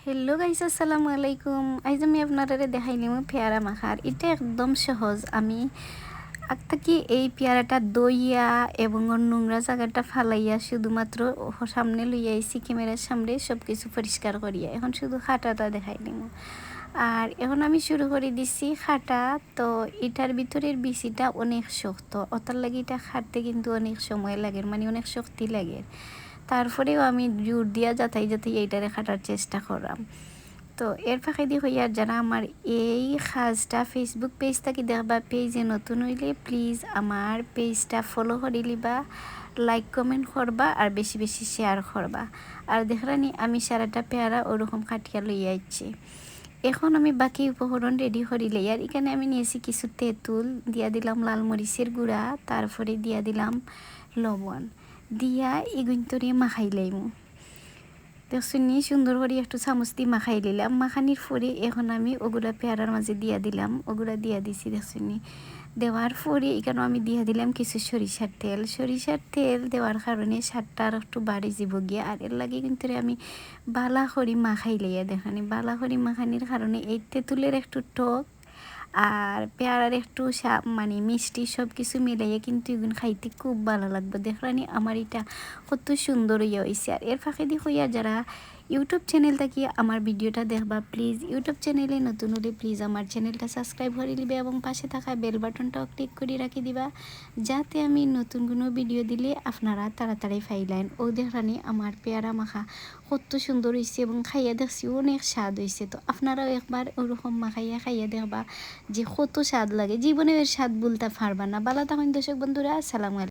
Hello guys, আসসালামু আলাইকুম। আজ আমি আপনারা দেখাইলাম পেয়ারা মাখার। এটা একদম সহজ। আমি থাকি এই পেয়ারাটা দইয়া এবং নোংরা জায়গাটা ফালাইয়া শুধুমাত্র সামনে লইয়া আইছি, ক্যামেরার সামনে সব কিছু পরিষ্কার করিয়া। এখন শুধু খাটাটা দেখাইলাম। আর এখন আমি শুরু করে দিছি খাটা। তো এটার ভিতরের বিচিটা অনেক শক্ত, ওটার লাগে এটা খাটতে কিন্তু অনেক সময় লাগে, মানে অনেক শক্তি লাগে। তারপরেও আমি জোর দিয়া যাতাই এইটারে খাটার চেষ্টা করলাম। তো এর ফাঁকে দিয়ে হইয়ার যারা আমার এই কাজটা ফেসবুক পেজ থেকে দেখবা, পেজে নতুন হইলে প্লিজ আমার পেজটা ফলো করে লিবা, লাইক কমেন্ট করবা আর বেশি বেশি শেয়ার করবা। আর দেখলানি আমি সারাটা পেয়ারা ওরকম কাটিয়া লইয়া যাচ্ছি। এখন আমি বাকি উপকরণ রেডি করিলে, আর এখানে আমি নিয়েছি কিছু তেঁতুল, দিয়া দিলাম লাল মরিচের গুঁড়া, তারপরে দিয়া দিলাম লবণ, দিয়া এগুন্তরে মাখাই লাইমু। দেখছেন নি সুন্দর করে একটু চামচ দিয়ে মাখাই নিলাম। মাখানির পরে এখন আমি ওগুলা পেয়ারার মাঝে দিয়া দিলাম, ওগুলা দিয়া দিছি। দেখছেন নি দেওয়ার পরে এখানে আমি দিয়া দিলাম কিছু সরিষার তেল। সরিষার তেল দেওয়ার কারণে স্বাদটা আর একটু বাড়ি যাব গিয়া। আর এর লাগে কিন্তু আমি বালা করি মাখাই লইয়া দেখানি। বালা করি মাখানির কারণে এই তেঁতুলের একটু টক আর পেয়ারার একটু মানে মিষ্টি সব কিছু মিলাইয়া কিন্তু এগুলো খাইতে খুব ভালো লাগবে। দেখলানি আমার এটা কত সুন্দর হইয়া হয়েছে। আর এর ফাঁকে দিয়ে হইয়া যারা ইউটিউব চ্যানেল থেকে আমার ভিডিওটা দেখবা, প্লিজ ইউটিউব চ্যানেলে নতুন হলে প্লিজ আমার চ্যানেলটা সাবস্ক্রাইব করে দিবে এবং পাশে থাকা বেল বাটনটাও ক্লিক করে রাখি দিবা, যাতে আমি নতুন কোনো ভিডিও দিলে আপনারা তাড়াতাড়ি ফাইলেন। ও দেখলানি আমার পেয়ারা মাখা কত সুন্দর হয়েছে এবং খাইয়া দেখছি অনেক স্বাদ হয়েছে। তো আপনারাও একবার ওরকম মাখাইয়া খাইয়া দেখবা যে কত স্বাদ লাগে। জীবনে এর স্বাদ বলতে পারবা না। ভালো থাকুন দর্শক বন্ধুরা, আসসালামু আলাইকুম।